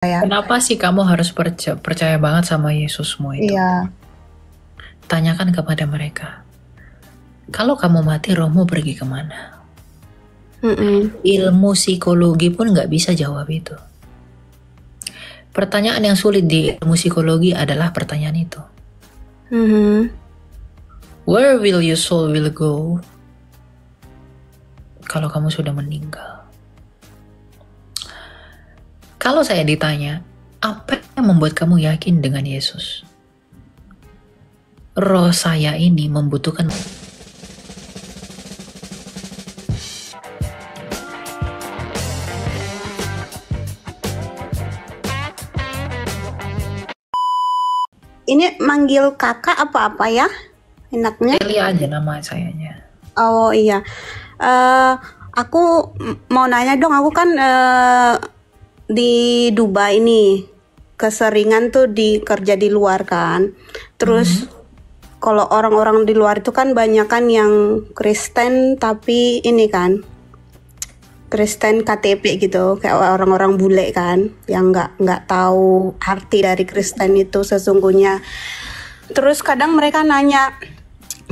saya. Kenapa sih kamu harus percaya banget sama Yesusmu itu? Iya. Tanyakan kepada mereka. Kalau kamu mati, rohmu pergi kemana? Ilmu psikologi pun nggak bisa jawab itu. Pertanyaan yang sulit di ilmu psikologi adalah pertanyaan itu. Where will your soul will go? Kalau kamu sudah meninggal. Kalau saya ditanya, apa yang membuat kamu yakin dengan Yesus? Roh saya ini membutuhkan. Ini manggil kakak apa ya? Enaknya? Elia aja nama sayanya. Oh iya. Aku mau nanya dong, aku kan di Dubai nih. Keseringan tuh kerja di luar kan. Terus kalau orang-orang di luar itu kan banyak kan yang Kristen tapi ini kan Kristen KTP gitu, kayak orang-orang bule kan, yang nggak tahu arti dari Kristen itu sesungguhnya. Terus kadang mereka nanya,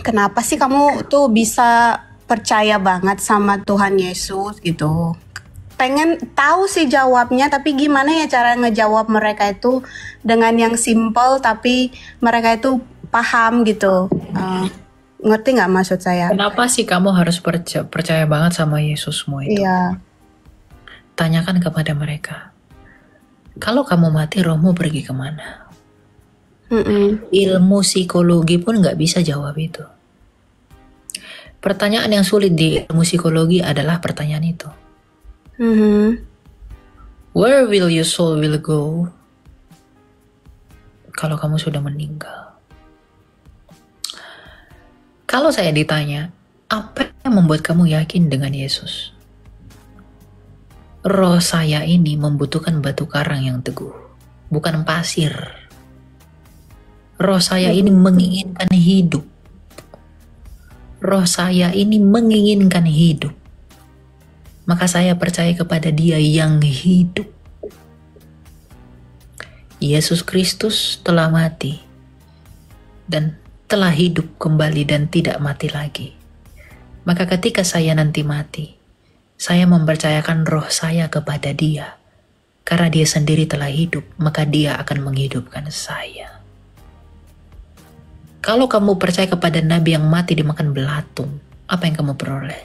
kenapa sih kamu tuh bisa percaya banget sama Tuhan Yesus gitu? Pengen tahu sih jawabnya, tapi gimana ya cara ngejawab mereka itu dengan yang simple tapi mereka itu paham gitu. Ngerti nggak maksud saya? Kenapa sih kamu harus percaya banget sama Yesusmu itu? Iya. Tanyakan kepada mereka. Kalau kamu mati, rohmu pergi kemana? Ilmu psikologi pun nggak bisa jawab itu. Pertanyaan yang sulit di ilmu psikologi adalah pertanyaan itu. Where will your soul will go? Kalau kamu sudah meninggal. Kalau saya ditanya, apa yang membuat kamu yakin dengan Yesus? Roh saya ini membutuhkan batu karang yang teguh, bukan pasir. Roh saya ini menginginkan hidup. Roh saya ini menginginkan hidup. Maka saya percaya kepada Dia yang hidup. Yesus Kristus telah mati dan telah hidup kembali dan tidak mati lagi. Maka ketika saya nanti mati, saya mempercayakan roh saya kepada Dia. Karena Dia sendiri telah hidup, maka Dia akan menghidupkan saya. Kalau kamu percaya kepada nabi yang mati dimakan belatung, apa yang kamu peroleh?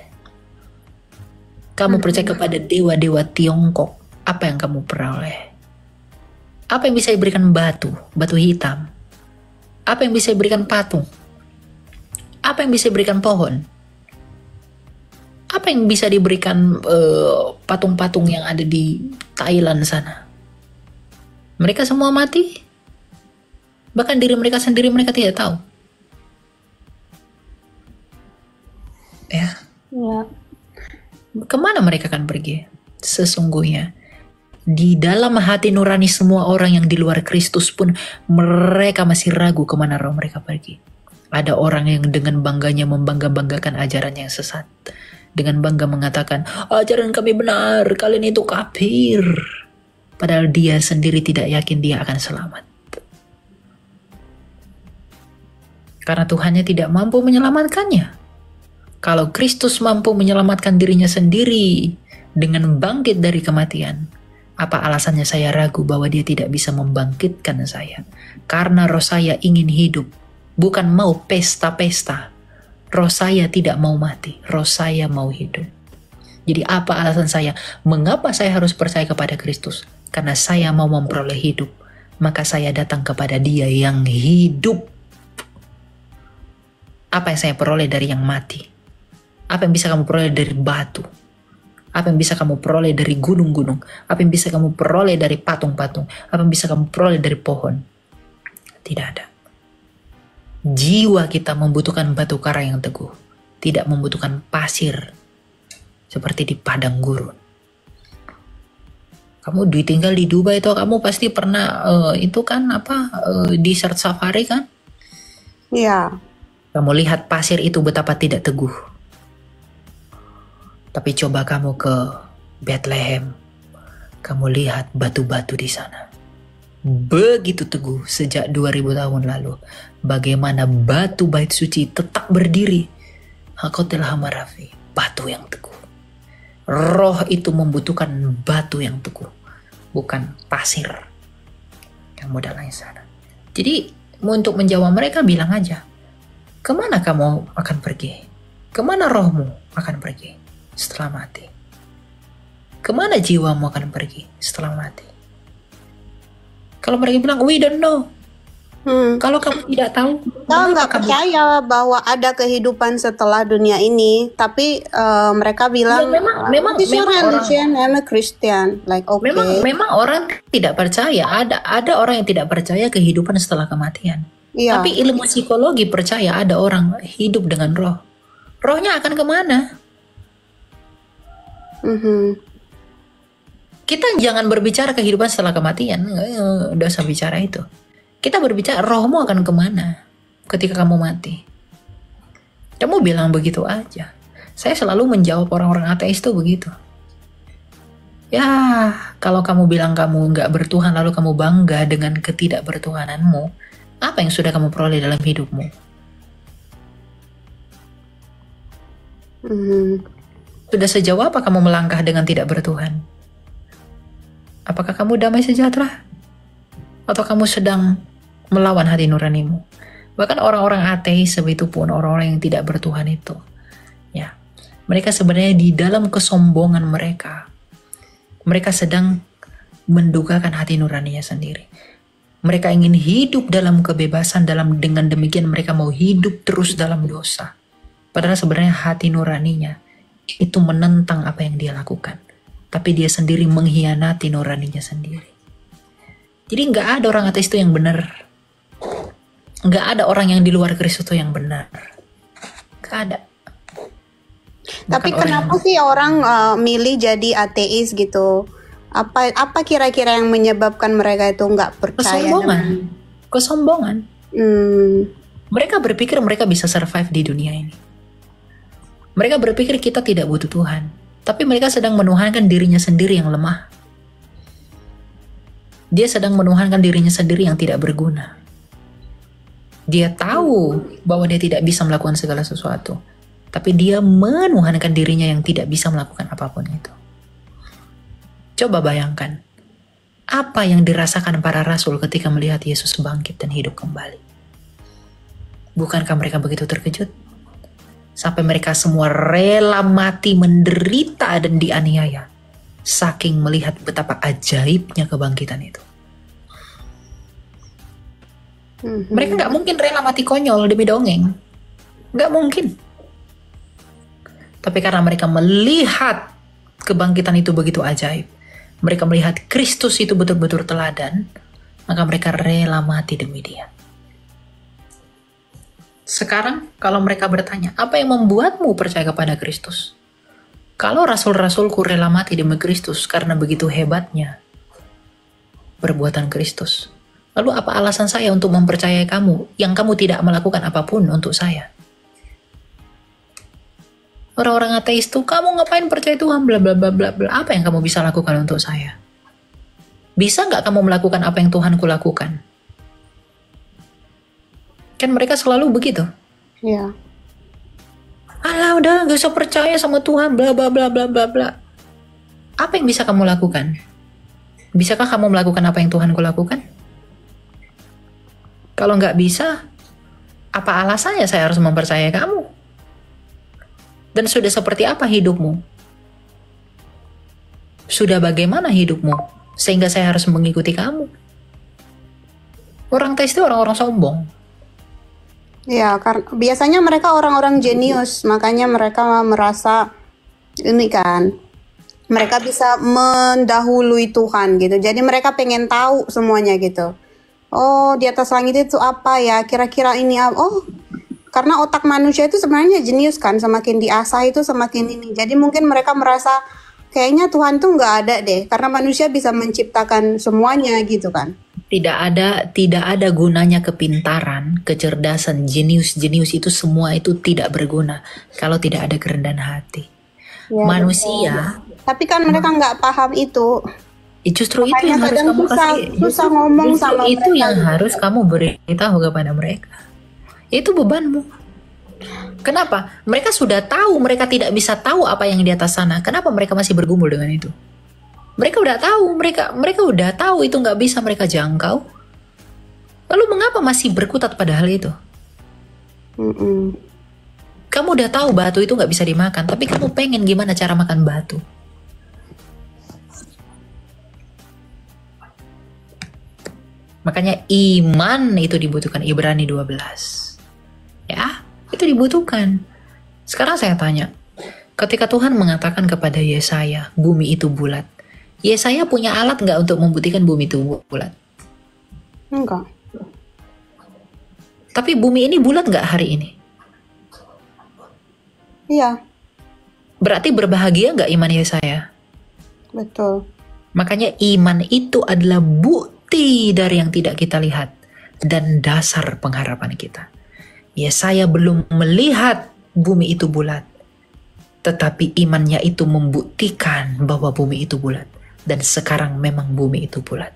Kamu percaya kepada dewa-dewa Tiongkok, apa yang kamu peroleh? Apa yang bisa diberikan batu hitam? Apa yang bisa diberikan patung? Apa yang bisa diberikan pohon? Apa yang bisa diberikan patung-patung yang ada di Thailand sana? Mereka semua mati. Bahkan diri mereka sendiri mereka tidak tahu. Ya. Kemana mereka akan pergi? Sesungguhnya di dalam hati nurani semua orang yang di luar Kristus pun mereka masih ragu kemana roh mereka pergi. Ada orang yang dengan bangganya membangga-banggakan ajaran yang sesat. Dengan bangga mengatakan, ajaran kami benar, kalian itu kafir. Padahal dia sendiri tidak yakin dia akan selamat. Karena Tuhannya tidak mampu menyelamatkannya. Kalau Kristus mampu menyelamatkan dirinya sendiri dengan bangkit dari kematian, apa alasannya saya ragu bahwa Dia tidak bisa membangkitkan saya? Karena roh saya ingin hidup, bukan mau pesta-pesta. Roh saya tidak mau mati, roh saya mau hidup. Jadi apa alasan saya? Mengapa saya harus percaya kepada Kristus? Karena saya mau memperoleh hidup. Maka saya datang kepada Dia yang hidup. Apa yang saya peroleh dari yang mati? Apa yang bisa kamu peroleh dari batu? Apa yang bisa kamu peroleh dari gunung-gunung? Apa yang bisa kamu peroleh dari patung-patung? Apa yang bisa kamu peroleh dari pohon? Tidak ada. Jiwa kita membutuhkan batu karang yang teguh, tidak membutuhkan pasir seperti di padang gurun. Kamu tinggal di Dubai itu kamu pasti pernah itu kan desert safari kan? Iya. Kamu lihat pasir itu betapa tidak teguh. Tapi coba kamu ke Bethlehem, kamu lihat batu-batu di sana. Begitu teguh sejak 2000 tahun lalu. Bagaimana batu bait suci tetap berdiri. Hakotil Hamarafi, batu yang teguh. Roh itu membutuhkan batu yang teguh, bukan pasir yang mudah lain sana. Jadi untuk menjawab mereka bilang aja, kemana kamu akan pergi? Kemana rohmu akan pergi setelah mati? Kemana jiwamu akan pergi setelah mati? Kalau mereka bilang, we don't know. Kalau kamu tidak tahu, Kita nggak percaya bahwa ada kehidupan setelah dunia ini, tapi mereka bilang, Ya, memang "This is your orang, religion, I'm a Christian." Like, okay. memang orang tidak percaya. Ada orang yang tidak percaya kehidupan setelah kematian. Iya. Tapi ilmu psikologi percaya ada orang hidup dengan roh. Rohnya akan kemana? Mhm. Kita jangan berbicara kehidupan setelah kematian. Udah usah bicara itu. Kita berbicara rohmu akan kemana ketika kamu mati. Kamu bilang begitu aja. Saya selalu menjawab orang-orang ateis tuh begitu. Ya, kalau kamu bilang kamu nggak bertuhan lalu kamu bangga dengan ketidakbertuhananmu, apa yang sudah kamu peroleh dalam hidupmu? Mhm. Sudah sejauh apa kamu melangkah dengan tidak bertuhan? Apakah kamu damai sejahtera? Atau kamu sedang melawan hati nuranimu? Bahkan orang-orang ateis sebegitu pun, orang-orang yang tidak bertuhan itu, ya, mereka sebenarnya di dalam kesombongan mereka sedang mendukakan hati nuraninya sendiri. Mereka ingin hidup dalam kebebasan, dengan demikian mereka mau hidup terus dalam dosa. Padahal sebenarnya hati nuraninya itu menentang apa yang dia lakukan. Tapi dia sendiri mengkhianati nuraninya sendiri. Jadi nggak ada orang ateis itu yang benar. Nggak ada orang yang di luar Kristus itu yang benar. Nggak ada. Tapi kenapa sih orang milih jadi ateis gitu? Apa kira-kira yang menyebabkan mereka itu nggak percaya? Kesombongan. Mereka berpikir mereka bisa survive di dunia ini. Mereka berpikir kita tidak butuh Tuhan. Tapi mereka sedang menuhankan dirinya sendiri yang lemah. Dia sedang menuhankan dirinya sendiri yang tidak berguna. Dia tahu bahwa dia tidak bisa melakukan segala sesuatu. Tapi dia menuhankan dirinya yang tidak bisa melakukan apapun itu. Coba bayangkan, apa yang dirasakan para rasul ketika melihat Yesus bangkit dan hidup kembali? Bukankah mereka begitu terkejut? Sampai mereka semua rela mati, menderita dan dianiaya. Saking melihat betapa ajaibnya kebangkitan itu. Mereka gak mungkin rela mati konyol demi dongeng. Gak mungkin. Tapi karena mereka melihat kebangkitan itu begitu ajaib. Mereka melihat Kristus itu betul-betul teladan. Maka mereka rela mati demi dia. Sekarang kalau mereka bertanya, apa yang membuatmu percaya kepada Kristus? Kalau rasul-rasulku rela mati demi Kristus karena begitu hebatnya perbuatan Kristus, lalu apa alasan saya untuk mempercayai kamu yang kamu tidak melakukan apapun untuk saya? Orang-orang ateis tuh, kamu ngapain percaya Tuhan, bla bla bla bla bla. Apa yang kamu bisa lakukan untuk saya? Bisa nggak kamu melakukan apa yang Tuhanku lakukan? Kan mereka selalu begitu. Iya. Alah udah gak usah percaya sama Tuhan, bla bla bla bla bla bla. Apa yang bisa kamu lakukan? Bisakah kamu melakukan apa yang Tuhanku lakukan? Kalau nggak bisa, apa alasannya saya harus mempercayai kamu? Dan sudah seperti apa hidupmu? Sudah bagaimana hidupmu sehingga saya harus mengikuti kamu? Orang ateis itu orang-orang sombong. Ya, karena biasanya mereka orang-orang jenius, makanya mereka merasa ini kan, mereka bisa mendahului Tuhan gitu. Jadi mereka pengen tahu semuanya gitu. Oh, di atas langit itu apa ya? Kira-kira ini apa? Oh, karena otak manusia itu sebenarnya jenius kan, semakin diasah itu semakin ini. Jadi mungkin mereka merasa kayaknya Tuhan tuh nggak ada deh, karena manusia bisa menciptakan semuanya gitu kan. Tidak ada gunanya kepintaran, kecerdasan, jenius itu semua itu tidak berguna kalau tidak ada kerendahan hati. Ya, Manusia, betul. Tapi kan mereka nggak paham itu. Justru itu Makanya yang harus kadang kamu kasih. susah ngomong Justru sama itu mereka yang gitu. harus kamu beritahu kepada mereka. Itu bebanmu. Kenapa? Mereka sudah tahu, mereka tidak bisa tahu apa yang di atas sana. Kenapa mereka masih bergumul dengan itu? Mereka udah tahu, mereka udah tahu itu nggak bisa mereka jangkau. Lalu mengapa masih berkutat pada hal itu? Mm-mm. Kamu udah tahu batu itu nggak bisa dimakan, tapi kamu pengen gimana cara makan batu? Makanya iman itu dibutuhkan, Ibrani 12. Ya, itu dibutuhkan. Sekarang saya tanya, ketika Tuhan mengatakan kepada Yesaya, bumi itu bulat, Yesaya punya alat nggak untuk membuktikan bumi itu bulat? Enggak. Tapi bumi ini bulat nggak hari ini? Iya, Berarti berbahagia nggak iman Yesaya? betul. Makanya iman itu adalah bukti dari yang tidak kita lihat dan dasar pengharapan kita. Yesaya belum melihat bumi itu bulat, tetapi imannya itu membuktikan bahwa bumi itu bulat. Dan sekarang memang bumi itu bulat.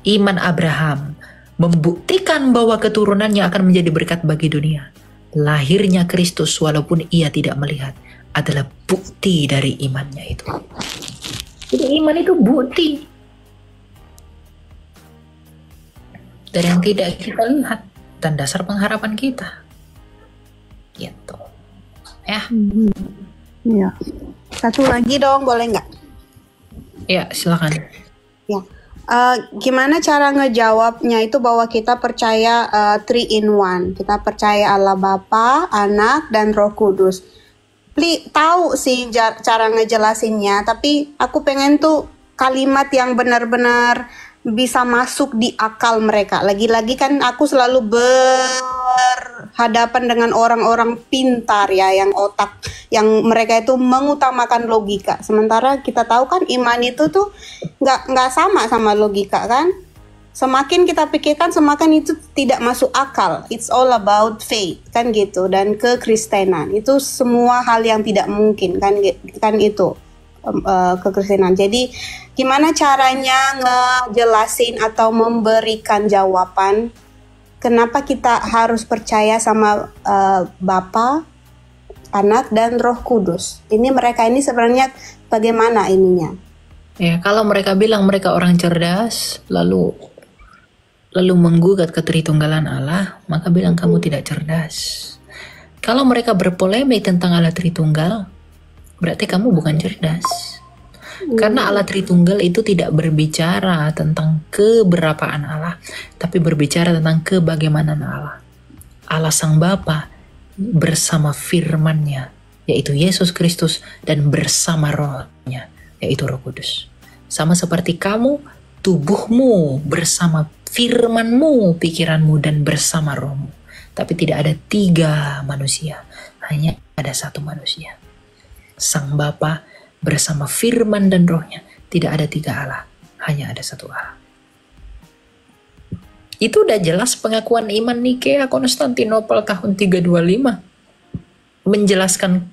Iman Abraham membuktikan bahwa keturunannya akan menjadi berkat bagi dunia. Lahirnya Kristus walaupun ia tidak melihat adalah bukti dari imannya itu. Jadi iman itu bukti dari yang tidak kita lihat dan dasar pengharapan kita. Gitu. Ya, Iya. Satu lagi dong, boleh nggak? ya silakan. Ya. Gimana cara ngejawabnya itu bahwa kita percaya three in one. Kita percaya Allah Bapa, Anak, dan Roh Kudus. Tahu sih cara ngejelasinnya, tapi aku pengen tuh kalimat yang benar-benar bisa masuk di akal mereka. Lagi-lagi kan aku selalu berhadapan dengan orang-orang pintar ya, yang mereka itu mengutamakan logika. Sementara kita tahu kan iman itu tuh nggak sama logika kan. Semakin kita pikirkan, semakin itu tidak masuk akal. It's all about faith kan gitu, dan kekristenan itu semua hal yang tidak mungkin kan itu. Kekristenan. Jadi gimana caranya ngejelasin atau memberikan jawaban kenapa kita harus percaya sama Bapa, Anak, dan Roh Kudus. Mereka ini sebenarnya bagaimana ininya? Ya, kalau mereka bilang mereka orang cerdas, lalu menggugat ketritunggalan Allah, maka bilang kamu tidak cerdas. Kalau mereka berpolemik tentang Allah Tritunggal, berarti kamu bukan cerdas. Karena Allah Tritunggal itu tidak berbicara tentang keberapaan Allah, tapi berbicara tentang kebagaimanan Allah. Allah Sang Bapa bersama firman-Nya, yaitu Yesus Kristus, dan bersama Roh-Nya, yaitu Roh Kudus. Sama seperti kamu, tubuhmu bersama firman-Mu, pikiranmu, dan bersama Roh-Mu. Tapi tidak ada 3 manusia, hanya ada 1 manusia. Sang Bapa bersama firman dan Roh-Nya. Tidak ada 3 Allah, hanya ada 1 Allah. Itu udah jelas pengakuan iman Nikea Konstantinopel tahun 325. Menjelaskan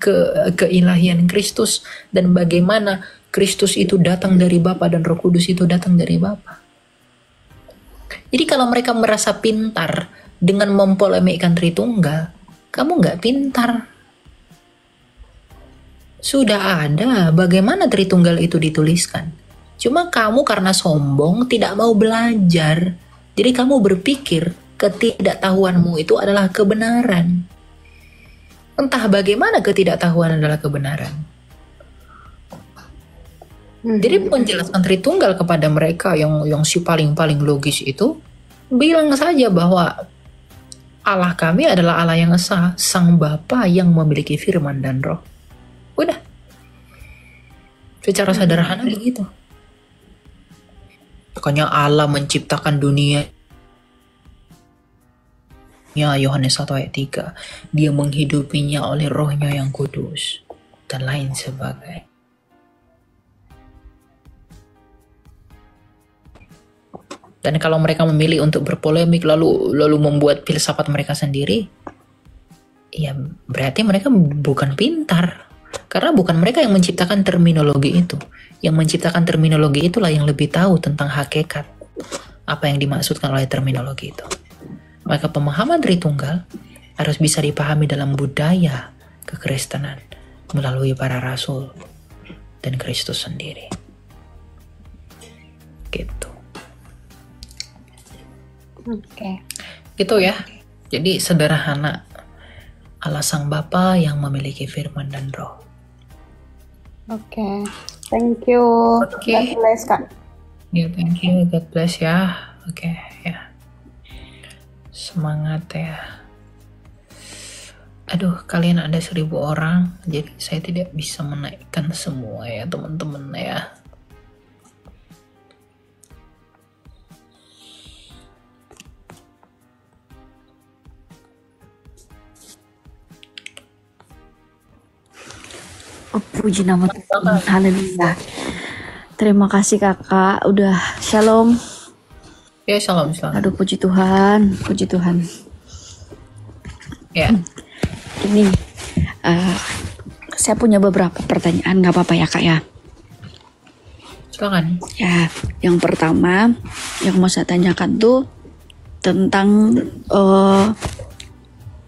keilahian Kristus dan bagaimana Kristus itu datang dari Bapa dan Roh Kudus itu datang dari Bapa. Jadi kalau mereka merasa pintar dengan mempolemikkan Tritunggal, kamu nggak pintar. Sudah ada bagaimana Tritunggal itu dituliskan. Cuma kamu karena sombong tidak mau belajar. Jadi kamu berpikir ketidaktahuanmu itu adalah kebenaran. Entah bagaimana ketidaktahuan adalah kebenaran. Jadi menjelaskan Tritunggal kepada mereka yang si paling logis itu, bilang saja bahwa Allah kami adalah Allah yang esa, Sang Bapa yang memiliki firman dan Roh. Udah. Secara sederhana begitu. Makanya Allah menciptakan dunia. Ya, Yohanes 1 ayat 3. Dia menghidupinya oleh Roh-Nya yang kudus. Dan lain sebagainya. Dan kalau mereka memilih untuk berpolemik lalu membuat filsafat mereka sendiri, ya berarti mereka bukan pintar. Karena bukan mereka yang menciptakan terminologi itu. Yang menciptakan terminologi itulah yang lebih tahu tentang hakikat apa yang dimaksudkan oleh terminologi itu. Maka pemahaman Tritunggal harus bisa dipahami dalam budaya kekristenan melalui para rasul dan Kristus sendiri. Gitu. Oke. Gitu ya. Jadi sederhana Allah Sang Bapa yang memiliki firman dan roh. Oke. Thank you. Oke. God bless, Kak. Ya, thank you. God bless ya. Oke, ya. Semangat ya. Aduh, kalian ada 1.000 orang, jadi saya tidak bisa menaikkan semua ya teman-teman ya. Oh, puji nama Tuhan. Haleluya. Terima kasih kakak. Udah shalom. Ya, shalom. Aduh, puji Tuhan. Puji Tuhan. Ya. Ini saya punya beberapa pertanyaan. Gak apa-apa ya kak ya? Silakan. Ya, yang pertama yang mau saya tanyakan tuh tentang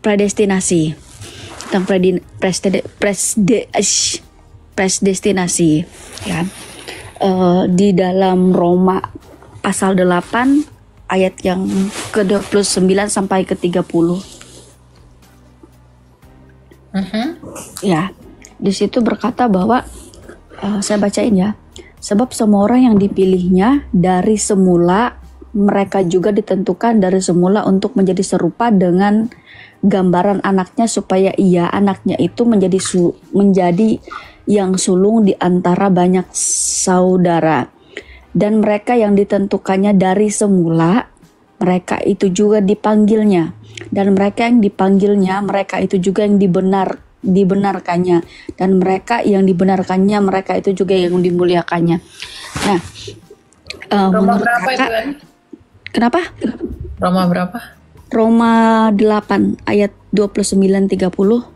predestinasi. Tentang predestinasi ya. Di dalam Roma pasal 8 ayat yang ke-29 sampai ke-30. Ya, di situ berkata bahwa saya bacain ya. Sebab semua orang yang dipilihnya dari semula, mereka juga ditentukan dari semula untuk menjadi serupa dengan gambaran anaknya, supaya anaknya itu menjadi yang sulung di antara banyak saudara. Dan mereka yang ditentukannya dari semula, mereka itu juga dipanggilnya. Dan mereka yang dipanggilnya, mereka itu juga yang dibenarkannya. Dan mereka yang dibenarkannya, mereka itu juga yang dimuliakannya. Nah, Roma menurut berapa kakak, itu kan? kenapa? Roma berapa? Roma 8 ayat 29-30.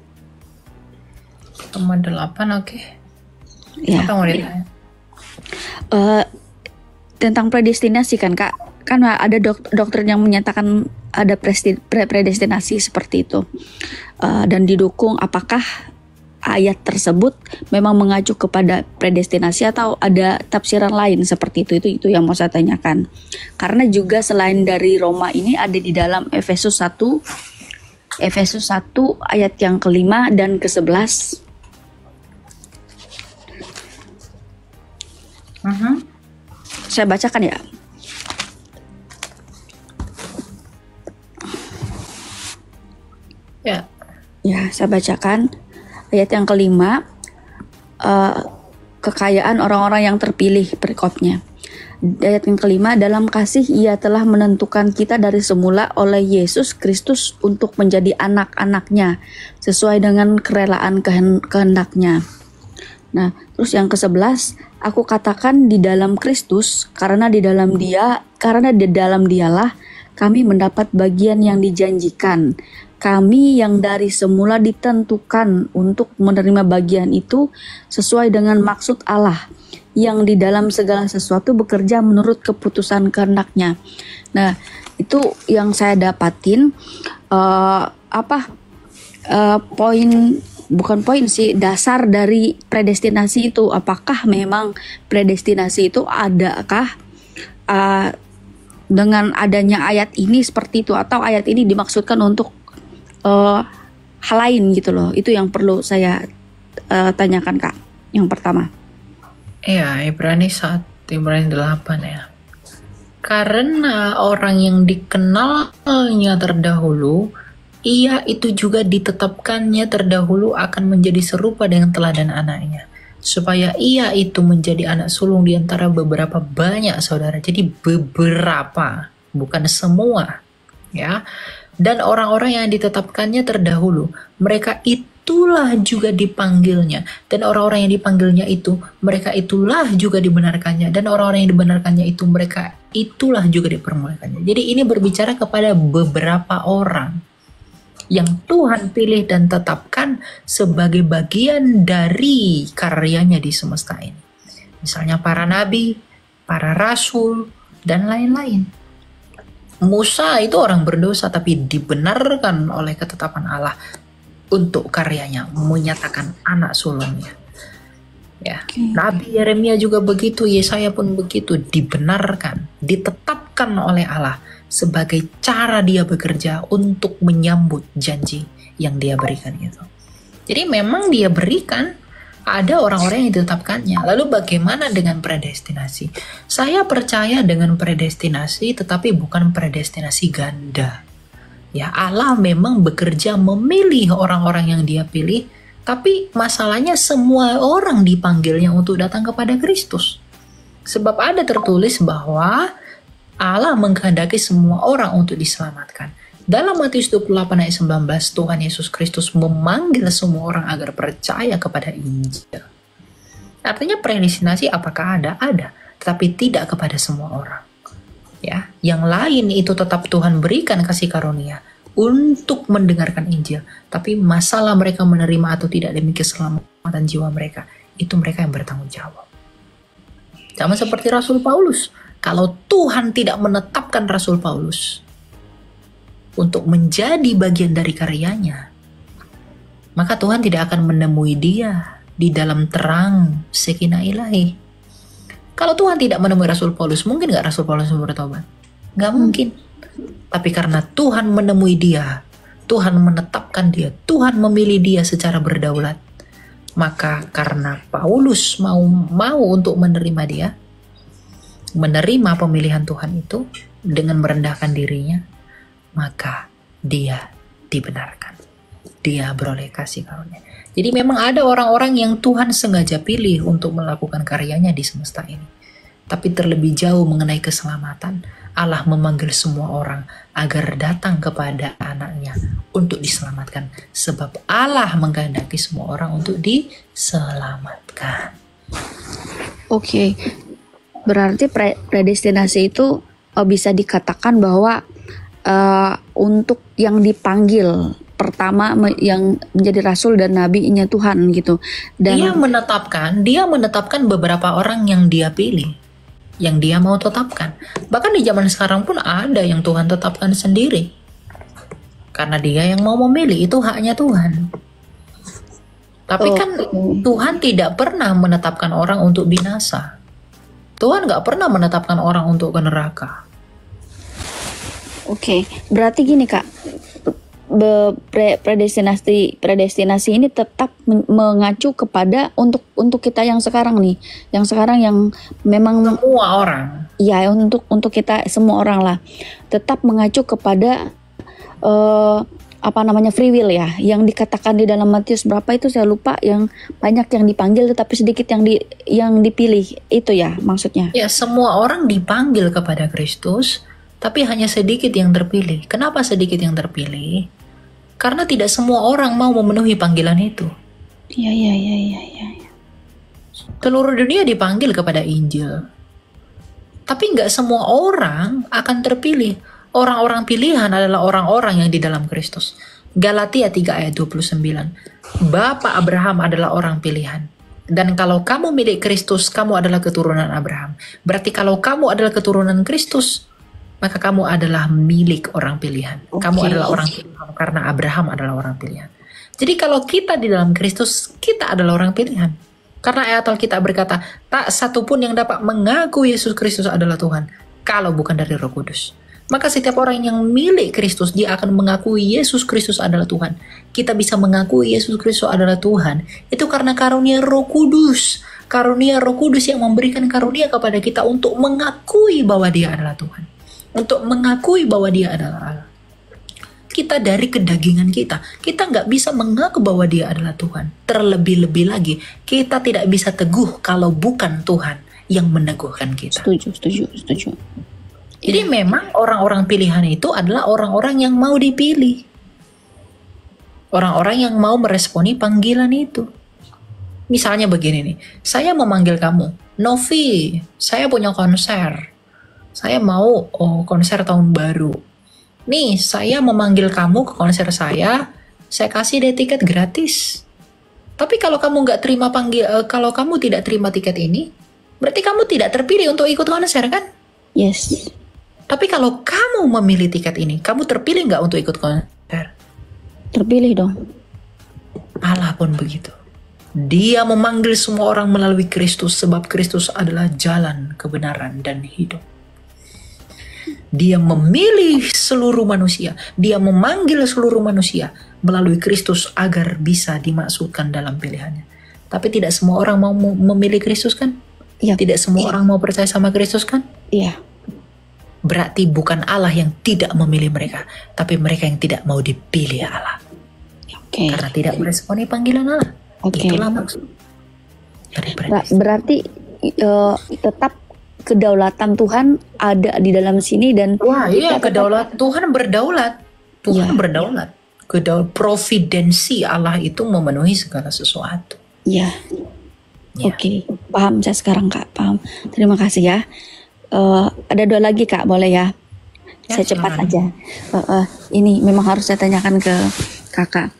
Roma 8, oke. Ya. Apa mau ditanya? Tentang predestinasi kan kak, kan ada doktrin yang menyatakan ada predestinasi seperti itu, dan didukung. Apakah ayat tersebut memang mengacu kepada predestinasi atau ada tafsiran lain seperti itu yang mau saya tanyakan. Karena juga selain dari Roma ini ada di dalam Efesus 1 ayat yang ke-5 dan ke-11. Saya bacakan ya. Ya. Ya, saya bacakan ayat yang ke-5, kekayaan orang-orang yang terpilih, perikopnya. Ayat yang ke-5, dalam kasih ia telah menentukan kita dari semula oleh Yesus Kristus untuk menjadi anak-anaknya sesuai dengan kerelaan kehendaknya. Nah, terus yang ke-11, aku katakan di dalam Kristus, karena di dalam dialah kami mendapat bagian yang dijanjikan. Kami yang dari semula ditentukan untuk menerima bagian itu sesuai dengan maksud Allah yang di dalam segala sesuatu bekerja menurut keputusan kehendak-Nya. Nah, itu yang saya dapatin dasar dari predestinasi itu. Apakah memang predestinasi itu adakah dengan adanya ayat ini seperti itu, atau ayat ini dimaksudkan untuk hal lain gitu loh. Itu yang perlu saya tanyakan kak, yang pertama. Iya, Ibrani 1, Ibrani 8 ya. Karena orang yang dikenalnya terdahulu, ia itu juga ditetapkannya terdahulu akan menjadi serupa dengan teladan anaknya, supaya ia itu menjadi anak sulung di antara beberapa banyak saudara. Jadi beberapa, bukan semua, ya. Dan orang-orang yang ditetapkannya terdahulu, mereka itulah juga dipanggilnya. Dan orang-orang yang dipanggilnya itu, mereka itulah juga dibenarkannya. Dan orang-orang yang dibenarkannya itu, mereka itulah juga dipermuliakannya. Jadi ini berbicara kepada beberapa orang. yang Tuhan pilih dan tetapkan sebagai bagian dari karyanya di semesta ini. Misalnya para nabi, para rasul, dan lain-lain. Musa itu orang berdosa tapi dibenarkan oleh ketetapan Allah untuk karyanya, menyatakan anak sulungnya. Ya, Nabi Yeremia juga begitu, Yesaya pun begitu, dibenarkan, ditetapkan oleh Allah sebagai cara dia bekerja untuk menyambut janji yang dia berikan itu. Jadi memang dia berikan, ada orang-orang yang ditetapkannya. Lalu bagaimana dengan predestinasi? Saya percaya dengan predestinasi, tetapi bukan predestinasi ganda. Ya, Allah memang bekerja memilih orang-orang yang dia pilih, tapi masalahnya semua orang dipanggilnya untuk datang kepada Kristus. Sebab ada tertulis bahwa Allah mengkehendaki semua orang untuk diselamatkan. Dalam Matius 28 ayat 19, Tuhan Yesus Kristus memanggil semua orang agar percaya kepada Injil. Artinya predestinasi apakah ada? Ada, tetapi tidak kepada semua orang. Ya, yang lain itu tetap Tuhan berikan kasih karunia untuk mendengarkan Injil, tapi masalah mereka menerima atau tidak demi keselamatan jiwa mereka, itu mereka yang bertanggung jawab. Sama seperti Rasul Paulus. Kalau Tuhan tidak menetapkan Rasul Paulus untuk menjadi bagian dari karyanya, maka Tuhan tidak akan menemui dia di dalam terang Shekinah ilahi. Kalau Tuhan tidak menemui Rasul Paulus, mungkin gak Rasul Paulus bertobat? Gak mungkin. Tapi karena Tuhan menemui dia, Tuhan menetapkan dia, Tuhan memilih dia secara berdaulat, maka karena Paulus mau untuk menerima dia, menerima pemilihan Tuhan itu dengan merendahkan dirinya, maka dia dibenarkan. Dia beroleh kasih karunia. Jadi memang ada orang-orang yang Tuhan sengaja pilih untuk melakukan karyanya di semesta ini. Tapi terlebih jauh mengenai keselamatan, Allah memanggil semua orang agar datang kepada anaknya untuk diselamatkan. Sebab Allah mengkehendaki semua orang untuk diselamatkan. Oke, berarti predestinasi itu bisa dikatakan bahwa untuk yang dipanggil pertama yang menjadi rasul dan nabi-nya Tuhan gitu. Dan dia menetapkan beberapa orang yang dia pilih, yang dia mau tetapkan. Bahkan di zaman sekarang pun ada yang Tuhan tetapkan sendiri. Karena dia yang mau memilih, itu haknya Tuhan. Tapi kan Tuhan tidak pernah menetapkan orang untuk binasa. Tuhan gak pernah menetapkan orang untuk ke neraka. Oke, berarti gini Kak, predestinasi ini tetap mengacu kepada untuk kita yang sekarang nih, yang sekarang yang memang semua orang. Ya, untuk kita semua orang lah, tetap mengacu kepada free will ya, yang dikatakan di dalam Matius berapa itu saya lupa, yang banyak yang dipanggil tetapi sedikit yang dipilih, itu ya maksudnya. Ya, semua orang dipanggil kepada Kristus, tapi hanya sedikit yang terpilih. Kenapa sedikit yang terpilih? Karena tidak semua orang mau memenuhi panggilan itu. Iya. Seluruh dunia dipanggil kepada Injil. Tapi nggak semua orang akan terpilih. Orang-orang pilihan adalah orang-orang yang di dalam Kristus. Galatia 3 ayat 29. Bapa Abraham adalah orang pilihan. Dan kalau kamu milik Kristus, kamu adalah keturunan Abraham. Berarti kalau kamu adalah keturunan Kristus, maka kamu adalah milik orang pilihan. Kamu adalah orang pilihan karena Abraham adalah orang pilihan. Jadi kalau kita di dalam Kristus, kita adalah orang pilihan. Karena ayat Alkitab berkata, tak satu pun yang dapat mengaku Yesus Kristus adalah Tuhan, kalau bukan dari Roh Kudus. Maka setiap orang yang milik Kristus, dia akan mengakui Yesus Kristus adalah Tuhan. Kita bisa mengakui Yesus Kristus adalah Tuhan, itu karena karunia Roh Kudus. Karunia Roh Kudus yang memberikan karunia kepada kita untuk mengakui bahwa dia adalah Tuhan. Untuk mengakui bahwa dia adalah Allah. Kita dari kedagingan kita nggak bisa mengaku bahwa dia adalah Tuhan. Terlebih-lebih lagi, kita tidak bisa teguh kalau bukan Tuhan yang meneguhkan kita. Setuju. Jadi memang orang-orang pilihan itu adalah orang-orang yang mau dipilih. Orang-orang yang mau meresponi panggilan itu. Misalnya begini nih, saya memanggil kamu, Novi, saya punya konser. Saya mau konser tahun baru. nih saya memanggil kamu ke konser saya kasih deh tiket gratis. Tapi kalau kamu nggak terima kalau kamu tidak terima tiket ini, berarti kamu tidak terpilih untuk ikut konser kan? Yes. Tapi kalau kamu memilih tiket ini, kamu terpilih nggak untuk ikut konser? Terpilih dong. Allah pun begitu. Dia memanggil semua orang melalui Kristus, sebab Kristus adalah jalan, kebenaran, dan hidup. Dia memilih seluruh manusia. Dia memanggil seluruh manusia melalui Kristus agar bisa dimaksudkan dalam pilihannya. Tapi tidak semua orang mau memilih Kristus kan? Iya. Tidak semua orang mau percaya sama Kristus kan? Iya. Berarti bukan Allah yang tidak memilih mereka, tapi mereka yang tidak mau dipilih Allah. Oke. Karena tidak meresponi panggilan Allah. Oke. Itulah maksud dari Berarti tetap kedaulatan Tuhan ada di dalam sini dan wah iya, kedaulatan Tuhan berdaulat. Tuhan berdaulat. Providensi Allah itu memenuhi segala sesuatu. Iya. Ya. Oke, paham saya sekarang Kak, paham. Terima kasih ya. Ada dua lagi Kak, boleh ya? Ya, Saya cepat silakan. aja. Ini memang harus saya tanyakan ke Kakak.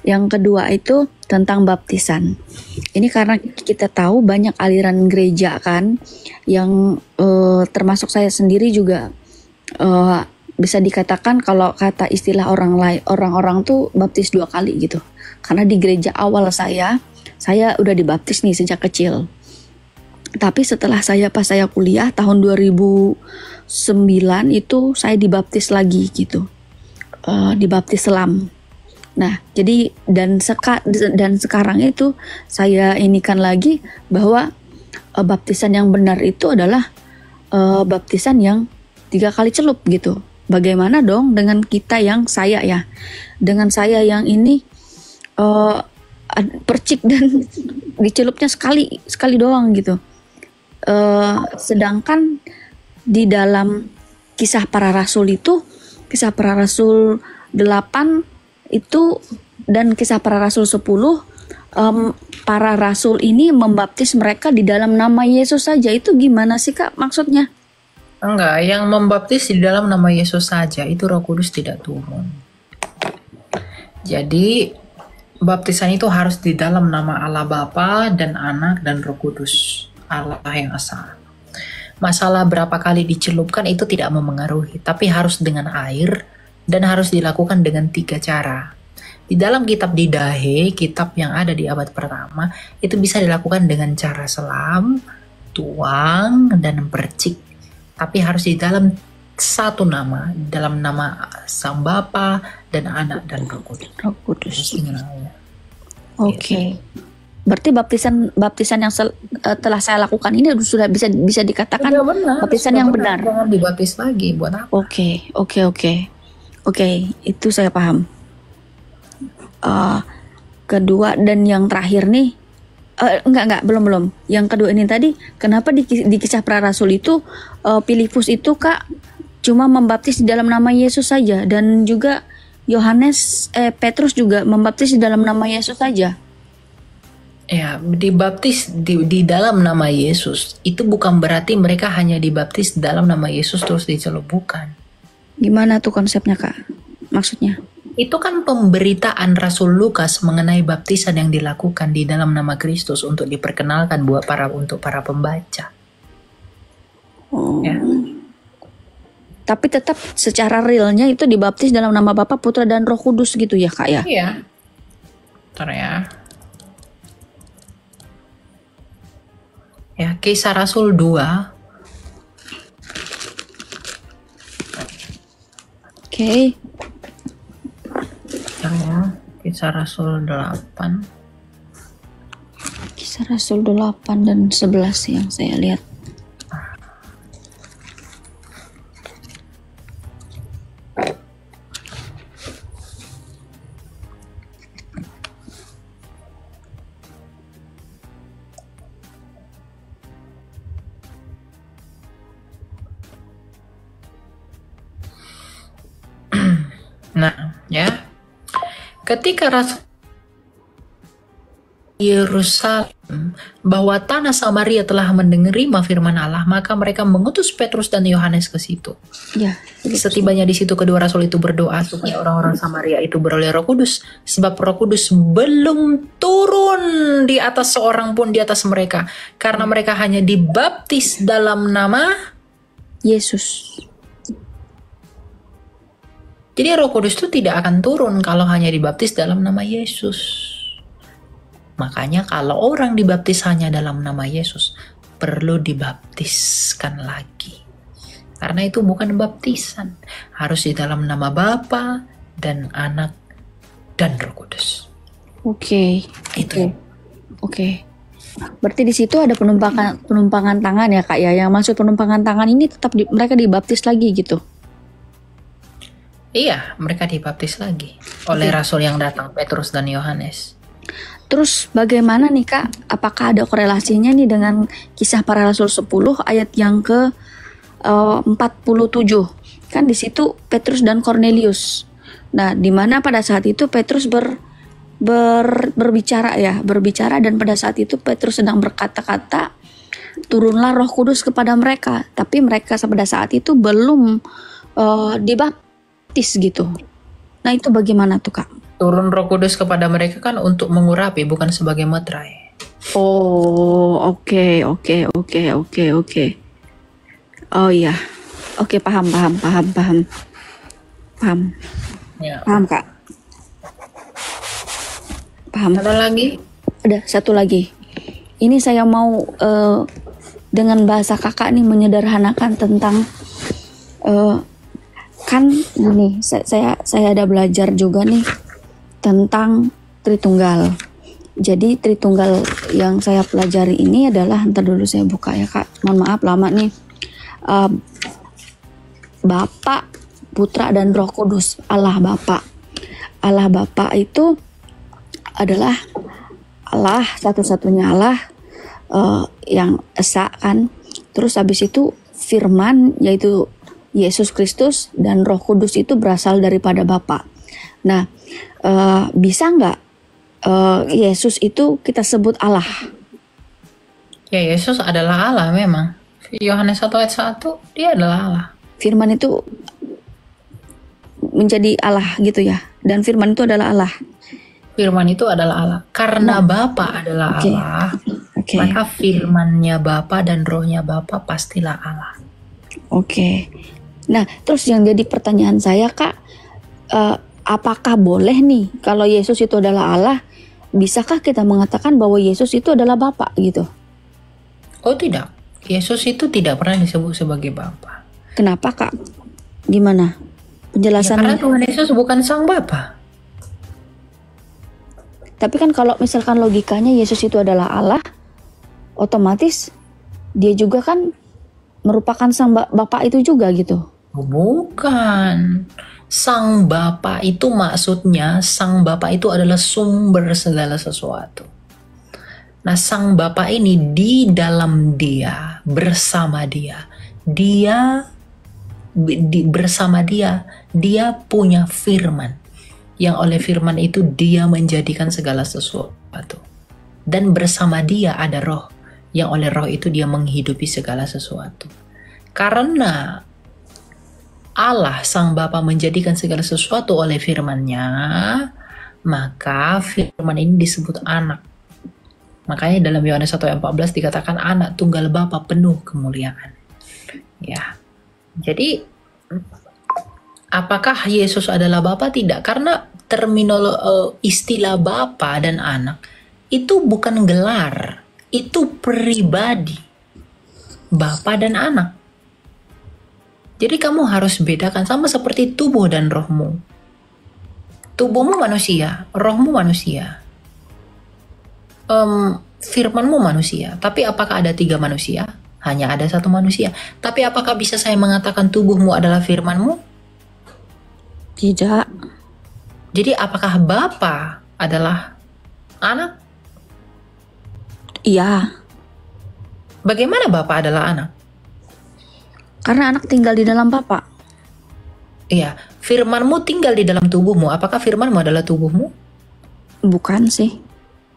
Yang kedua itu tentang baptisan. Ini karena kita tahu banyak aliran gereja kan, yang termasuk saya sendiri juga bisa dikatakan kalau kata istilah orang-orang tuh baptis 2 kali gitu. Karena di gereja awal saya udah dibaptis nih sejak kecil. Tapi setelah pas saya kuliah tahun 2009 itu saya dibaptis lagi gitu. Dibaptis selam. Nah, jadi dan sekarang itu saya inikan lagi bahwa baptisan yang benar itu adalah baptisan yang 3 kali celup gitu. Bagaimana dong dengan kita yang dengan saya yang ini percik dan dicelupnya sekali doang gitu. Sedangkan di dalam Kisah Para Rasul 8 itu dan Kisah Para Rasul 10, para rasul ini membaptis mereka di dalam nama Yesus saja. Itu gimana sih Kak maksudnya? Enggak, yang membaptis di dalam nama Yesus saja itu Roh Kudus tidak turun. Jadi baptisan itu harus di dalam nama Allah Bapa dan Anak dan Roh Kudus, Allah yang esa. Masalah berapa kali dicelupkan itu tidak memengaruhi, tapi harus dengan air dan harus dilakukan dengan 3 cara. Di dalam kitab Didahe, kitab yang ada di abad pertama, itu bisa dilakukan dengan cara selam, tuang, dan percik. Tapi harus di dalam satu nama, dalam nama Sang Bapa dan Anak dan Roh Kudus. Roh Kudus. Oke. Berarti baptisan yang telah saya lakukan ini sudah bisa dikatakan baptisan yang benar. Jangan dibaptis lagi, buat apa? Oke, itu saya paham. Kedua dan yang terakhir nih, belum. Yang kedua ini tadi, kenapa di Kisah Para Rasul itu Filipus itu Kak cuma membaptis di dalam nama Yesus saja, dan juga Petrus juga membaptis di dalam nama Yesus saja. Ya, dibaptis di dalam nama Yesus itu bukan berarti mereka hanya dibaptis dalam nama Yesus terus dicelup, bukan. Gimana tuh konsepnya Kak? Maksudnya? Itu kan pemberitaan Rasul Lukas mengenai baptisan yang dilakukan di dalam nama Kristus untuk diperkenalkan untuk para pembaca. Ya. Tapi tetap secara realnya itu dibaptis dalam nama Bapa, Putra, dan Roh Kudus gitu ya Kak ya? Iya. Bentar ya. Ya, Kisah Rasul 2. Oke. Ya, Kisah Rasul 8. Kisah Rasul 8 dan 11 yang saya lihat. Nah, ya. Ketika Rasul Yerusalem bahwa tanah Samaria telah menerima firman Allah, maka mereka mengutus Petrus dan Yohanes ke situ. Ya, Setibanya di situ, kedua rasul itu berdoa supaya orang-orang Samaria itu beroleh Roh Kudus, sebab Roh Kudus belum turun di atas seorang pun di atas mereka, karena mereka hanya dibaptis dalam nama. Yesus. Jadi Roh Kudus itu tidak akan turun kalau hanya dibaptis dalam nama Yesus. Makanya kalau orang dibaptis hanya dalam nama Yesus, perlu dibaptiskan lagi. Karena itu bukan baptisan, harus di dalam nama Bapa dan Anak dan Roh Kudus. Oke. Itu. Oke. Berarti di situ ada penumpangan tangan ya Kak ya. Yang maksud penumpangan tangan ini tetap mereka dibaptis lagi gitu. Iya, mereka dibaptis lagi oleh rasul yang datang, Petrus dan Yohanes. Terus bagaimana nih Kak? Apakah ada korelasinya nih dengan Kisah Para Rasul 10 ayat yang ke 47? Kan di situ Petrus dan Cornelius. Nah, di mana pada saat itu Petrus berbicara dan pada saat itu Petrus sedang berkata-kata, turunlah Roh Kudus kepada mereka, tapi mereka pada saat itu belum dibaptis gitu. Nah, itu bagaimana tuh Kak? Turun Roh Kudus kepada mereka kan untuk mengurapi, bukan sebagai meterai. Oh, oke. Oh iya. Oke, paham. Ya. Paham, Kak. Paham. Ada lagi? Ada satu lagi. Ini saya mau dengan bahasa Kakak nih menyederhanakan tentang kan gini, saya ada belajar juga nih tentang Tritunggal. Jadi Tritunggal yang saya pelajari ini adalah, ntar dulu saya buka ya Kak, mohon maaf lama nih. Bapa, Putra dan Roh Kudus. Allah Bapa itu adalah Allah, satu-satunya Allah yang esa kan. Terus habis itu Firman, yaitu Yesus Kristus, dan Roh Kudus itu berasal daripada Bapa. Nah, bisa nggak Yesus itu kita sebut Allah? Ya, Yesus adalah Allah memang. Yohanes 1 ayat 1, dia adalah Allah. Firman itu menjadi Allah gitu ya. Dan firman itu adalah Allah. Firman itu adalah Allah. Karena Bapa adalah Allah, maka firmannya Bapa dan rohnya Bapa pastilah Allah. Oke. Nah, terus yang jadi pertanyaan saya Kak, apakah boleh nih kalau Yesus itu adalah Allah, bisakah kita mengatakan bahwa Yesus itu adalah Bapa gitu? Oh tidak, Yesus itu tidak pernah disebut sebagai Bapa. Kenapa Kak? Gimana penjelasannya? Ya, karena Tuhan Yesus bukan sang Bapa. Tapi kan kalau misalkan logikanya Yesus itu adalah Allah, otomatis dia juga kan merupakan sang Bapa itu juga gitu. Bukan. Sang Bapa itu maksudnya, sang Bapa itu adalah sumber segala sesuatu. Nah, sang Bapa ini di dalam dia, bersama dia. Bersama dia punya firman. Yang oleh firman itu dia menjadikan segala sesuatu. Dan bersama dia ada roh. Yang oleh roh itu dia menghidupi segala sesuatu. Karena Allah sang Bapa menjadikan segala sesuatu oleh firman-Nya, maka firman ini disebut anak. Makanya dalam Yohanes 1 ayat 14 dikatakan anak tunggal Bapa penuh kemuliaan. Ya. Jadi apakah Yesus adalah Bapa? Tidak, karena istilah Bapa dan anak itu bukan gelar, itu pribadi. Bapa dan anak. Jadi kamu harus bedakan, sama seperti tubuh dan rohmu. Tubuhmu manusia, rohmu manusia. Firmanmu manusia. Tapi apakah ada 3 manusia? Hanya ada 1 manusia. Tapi apakah bisa saya mengatakan tubuhmu adalah firmanmu? Tidak. Jadi apakah Bapa adalah anak? Iya. Bagaimana Bapa adalah anak? Karena anak tinggal di dalam Bapa. Iya, firmanmu tinggal di dalam tubuhmu. Apakah firmanmu adalah tubuhmu? Bukan sih.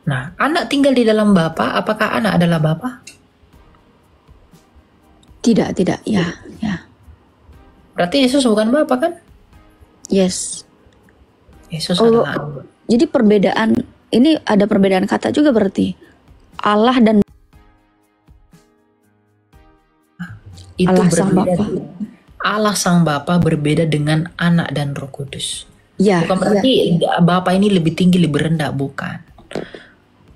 Nah, anak tinggal di dalam Bapa, apakah anak adalah Bapa? Tidak, ya. Berarti Yesus bukan Bapa kan? Yes. Yesus Oh, adalah anak. jadi perbedaan ini ada perbedaan kata juga berarti. Allah dan Itu Allah Sang berbeda. Bapa. Allah Sang Bapa berbeda dengan anak dan Roh Kudus. Ya, Bukan berarti Bapa ini lebih tinggi, lebih rendah, bukan.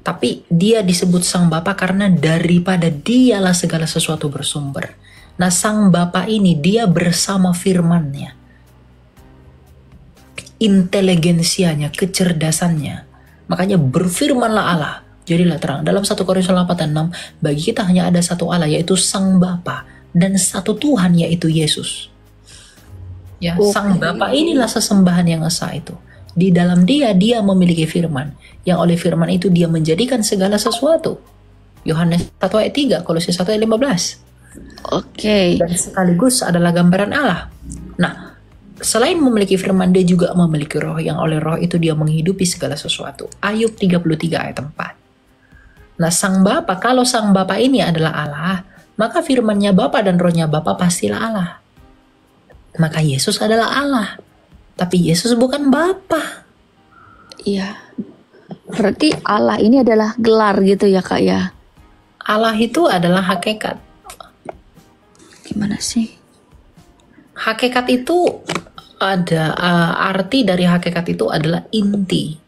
Tapi dia disebut Sang Bapa karena daripada dialah segala sesuatu bersumber. Nah, Sang Bapa ini dia bersama firman-Nya. Inteligensianya, kecerdasannya. Makanya berfirmanlah Allah, jadilah terang. Dalam 1 Korintus 8:6, bagi kita hanya ada satu Allah, yaitu Sang Bapa, dan satu Tuhan, yaitu Yesus. Ya, Sang Bapa inilah sesembahan yang esa itu. Di dalam dia memiliki firman. Yang oleh firman itu dia menjadikan segala sesuatu. Yohanes 1 ayat 3, Kolose 1 ayat 15. Oke. Dan sekaligus adalah gambaran Allah. Nah, selain memiliki firman, dia juga memiliki roh. Yang oleh roh itu dia menghidupi segala sesuatu. Ayub 33 ayat 4. Nah, Sang Bapa, kalau Sang Bapa ini adalah Allah, maka firman-Nya Bapa dan rohnya Bapa pastilah Allah. Maka Yesus adalah Allah. Tapi Yesus bukan Bapa. Iya. Berarti Allah ini adalah gelar gitu ya Kak ya? Allah itu adalah hakikat. Gimana sih? Hakikat itu ada arti dari hakikat itu adalah inti.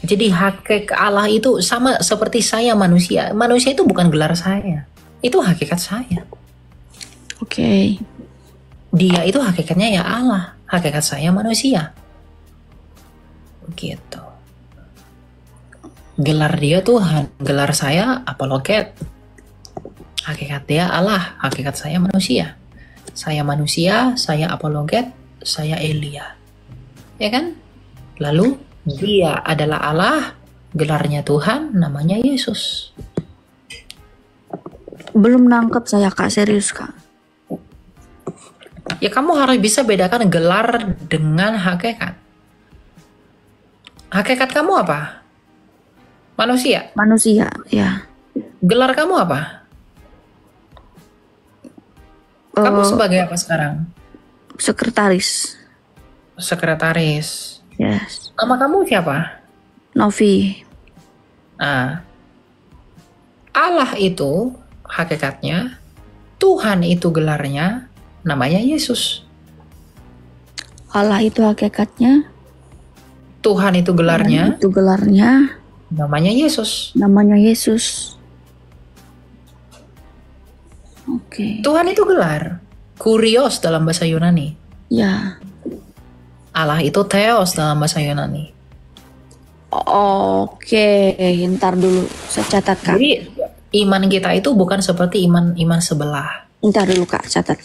Jadi hakikat Allah itu sama seperti saya manusia. Manusia itu bukan gelar saya. Itu hakikat saya. Oke. Dia itu hakikatnya ya Allah. Hakikat saya manusia. Begitu. Gelar dia Tuhan. Gelar saya apologet. Hakikat dia Allah. Hakikat saya manusia. Saya manusia, saya apologet, saya Elia. Ya kan? Lalu dia adalah Allah. Gelarnya Tuhan, namanya Yesus. Belum nangkep saya Kak, serius Kak. Ya kamu harus bisa bedakan gelar dengan hakikat. Hakikat kamu apa? Manusia. Manusia, ya. Gelar kamu apa? Kamu sebagai apa sekarang? Sekretaris. Sekretaris. Yes. Nama kamu siapa? Novi. Nah, Allah itu hakikatnya, Tuhan itu gelarnya, namanya Yesus. Allah itu hakikatnya. Tuhan itu gelarnya, Itu gelarnya. namanya Yesus. Namanya Yesus. Oke. Tuhan itu gelar. Kurios dalam bahasa Yunani. Ya. Allah itu Theos dalam bahasa Yunani. Oke, ntar dulu saya catat Kak. Jadi iman kita itu bukan seperti iman sebelah. Ntar dulu Kak, catat.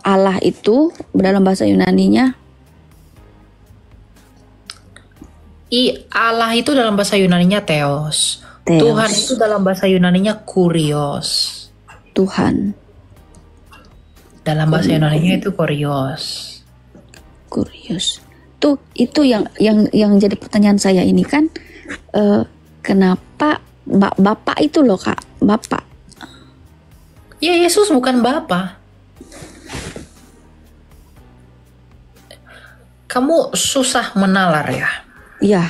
Allah itu dalam bahasa Yunaninya Allah itu dalam bahasa Yunaninya Theos. Theos. Tuhan itu dalam bahasa Yunaninya Kurios. Tuhan. Dalam bahasa Yunaninya itu Kurios. Kurios. Tuh itu yang jadi pertanyaan saya ini kan, kenapa Bapak itu loh Kak, Bapak. Ya Yesus bukan Bapa. Kamu susah menalar ya. Iya.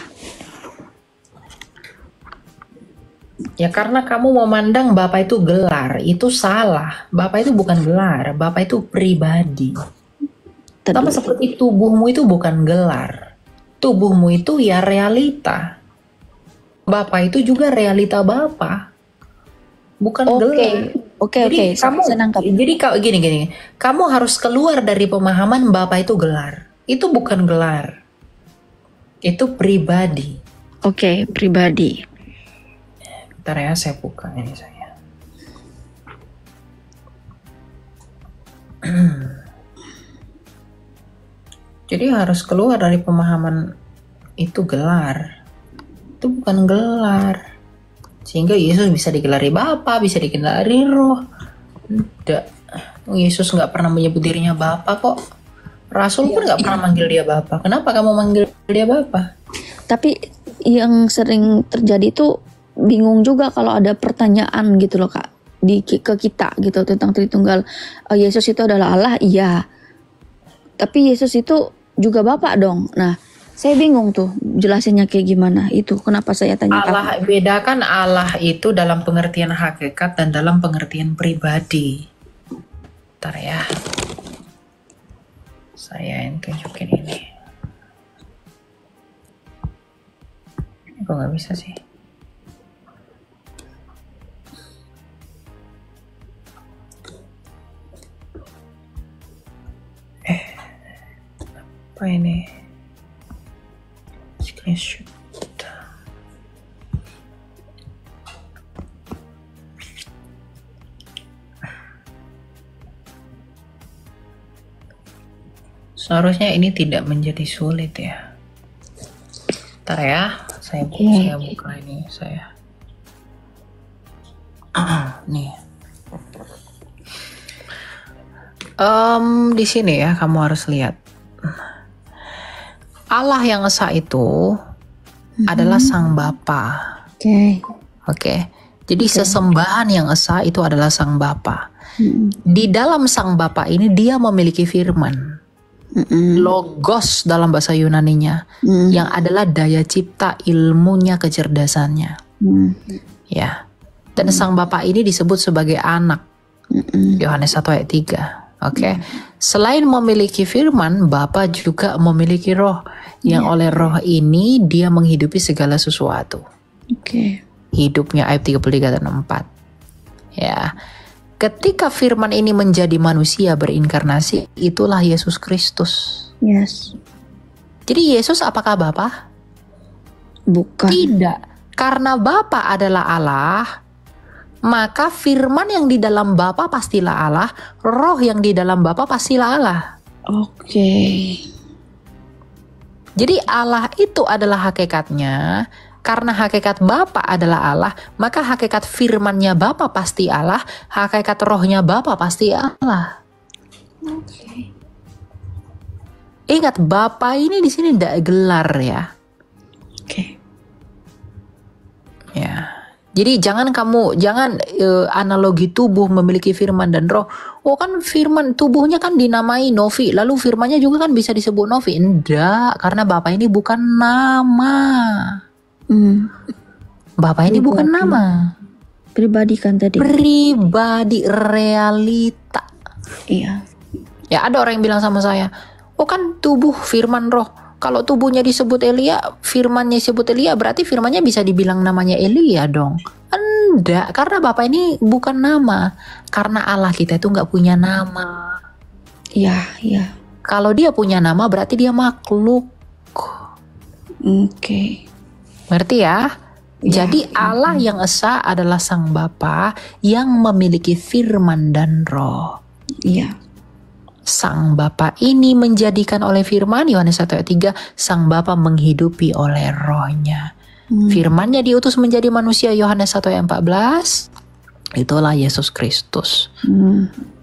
Ya karena kamu memandang Bapa itu gelar, itu salah. Bapa itu bukan gelar, Bapa itu pribadi. Sama seperti tubuhmu itu bukan gelar. Tubuhmu itu ya realita. Bapa itu juga realita Bapa. Bukan gelar. Oke. Saya nangkap. Jadi gini. Kamu harus keluar dari pemahaman Bapa itu gelar. Itu bukan gelar. Itu pribadi. Oke, pribadi. Bentar ya, saya buka ini saya. Jadi harus keluar dari pemahaman itu gelar. Itu bukan gelar. Sehingga Yesus bisa digelari Bapa, bisa digelari Roh. Tidak. Yesus nggak pernah menyebut dirinya Bapa kok. Rasul pun nggak pernah manggil dia Bapa. Kenapa kamu manggil dia Bapa. Tapi yang sering terjadi itu bingung juga kalau ada pertanyaan gitu loh Kak ke kita gitu tentang Tritunggal. Yesus itu adalah Allah, iya. Tapi Yesus itu juga Bapa dong. Nah, saya bingung tuh jelasinnya kayak gimana. Itu kenapa saya tanya Allah, bedakan Allah itu dalam pengertian hakikat dan dalam pengertian pribadi. Bentar ya. Saya yang tunjukin ini. Kok nggak bisa sih? Apa ini? Screenshot. Seharusnya ini tidak menjadi sulit ya. Ntar ya, saya buka ini saya. Nih. Di sini ya kamu harus lihat. Allah yang esa itu adalah Sang Bapa. Oke. Jadi sesembahan yang esa itu adalah Sang Bapa. Di dalam Sang Bapa ini dia memiliki firman. Logos dalam bahasa Yunaninya yang adalah daya cipta, ilmunya, kecerdasannya. Ya. Dan Sang Bapa ini disebut sebagai anak. Yohanes 1 ayat 3. Oke. Selain memiliki firman, Bapa juga memiliki roh yang oleh roh ini dia menghidupi segala sesuatu. Hidupnya ayat 33 dan 4. Ya. Ketika firman ini menjadi manusia berinkarnasi, itulah Yesus Kristus. Yes. Jadi Yesus apakah Bapa? Bukan. Tidak. Karena Bapa adalah Allah, maka firman yang di dalam Bapa pastilah Allah, roh yang di dalam Bapa pastilah Allah. Oke. Jadi Allah itu adalah hakikatnya. Karena hakikat Bapa adalah Allah, maka hakikat firmannya Bapa pasti Allah, hakikat rohnya Bapa pasti Allah. Ingat, Bapa ini di sini tidak gelar ya. Ya. Jadi jangan analogi tubuh memiliki firman dan roh. Oh kan firman tubuhnya kan dinamai Novi, lalu firmannya juga kan bisa disebut Novi. Enggak, karena Bapa ini bukan nama. Bapak ini bukan nama. Pribadi kan tadi. Pribadi, realita. Iya. Ya ada orang yang bilang sama saya, oh kan tubuh firman roh. Kalau tubuhnya disebut Elia, firmannya disebut Elia, berarti firmannya bisa dibilang namanya Elia dong. Enggak, karena Bapak ini bukan nama. Karena Allah kita itu nggak punya nama. Iya, iya. Kalau dia punya nama berarti dia makhluk. Ngerti ya? Jadi Allah yang esa adalah Sang Bapa yang memiliki firman dan roh. Iya. Sang Bapa ini menjadikan oleh firman, Yohanes 1 ayat 3, Sang Bapa menghidupi oleh rohnya. Firmannya diutus menjadi manusia, Yohanes 1 ayat 14. Itulah Yesus Kristus.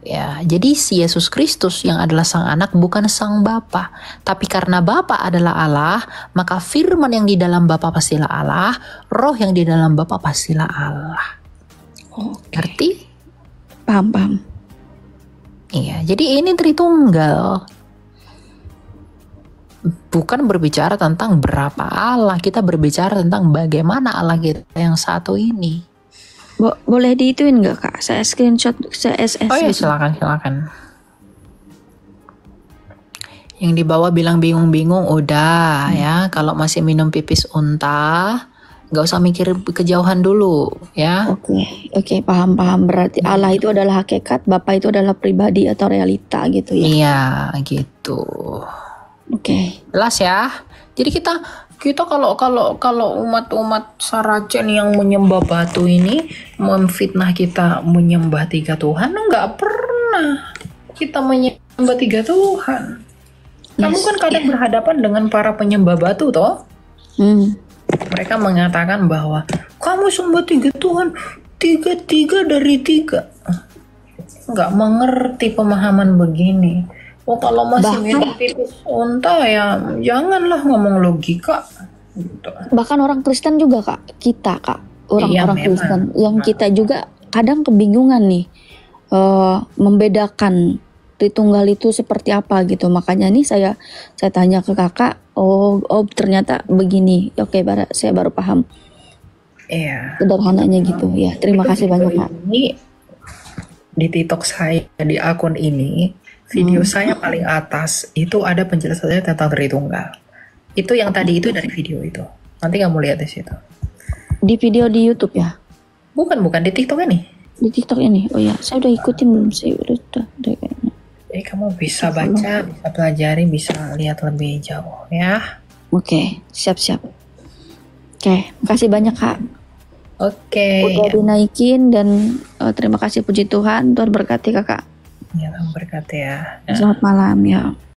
Ya, jadi si Yesus Kristus yang adalah Sang Anak bukan Sang Bapa, tapi karena Bapa adalah Allah, maka firman yang di dalam Bapa pastilah Allah, roh yang di dalam Bapa pastilah Allah. Ngerti? Paham. Iya, jadi ini Tritunggal. Bukan berbicara tentang berapa Allah, kita berbicara tentang bagaimana Allah kita yang satu ini. Boleh diituin nggak Kak? Saya screenshot, saya SS. Oh ya, silakan. Yang di bawah bilang bingung-bingung, udah ya. Kalau masih minum pipis unta, nggak usah mikir kejauhan dulu ya. Oke, paham. Berarti Allah itu adalah hakikat, Bapa itu adalah pribadi atau realita gitu ya? Iya, gitu. Jelas ya. Jadi kita kalau umat Saracen yang menyembah batu ini memfitnah kita menyembah 3 Tuhan, nggak pernah kita menyembah 3 Tuhan. Kamu kan kadang berhadapan dengan para penyembah batu toh. Mereka mengatakan bahwa kamu sembah 3 Tuhan, 3 dari 3. Nggak mengerti pemahaman begini. Oh, kalau masih Bahkan- mirip pipis unta ya janganlah ngomong logika. Gitu. Bahkan orang Kristen juga Kak, kita Kak, orang-orang Iya, Kristen memang. yang kita juga kadang kebingungan nih membedakan Tritunggal itu seperti apa gitu. Makanya nih saya tanya ke Kakak, oh ternyata begini. Oke, saya baru paham Iya. sederhananya gitu ya. Terima Itu kasih video banyak Kak. Ini di TikTok saya di akun ini video saya paling atas itu ada penjelasannya tentang Tritunggal. Itu yang tadi itu dari video itu. Nanti kamu lihat di situ. Di video di YouTube ya? Bukan di TikTok ini. Di TikTok ini? Oh ya, saya udah ikutin belum sih? Udah kayaknya. Jadi kamu bisa baca, bisa pelajari, bisa lihat lebih jauh ya. Oke, siap-siap. Oke, makasih banyak Kak. Oke. Udah dinaikin dan terima kasih puji Tuhan. Tuhan berkati Kakak. Ya, Tuhan berkati ya. Selamat malam ya.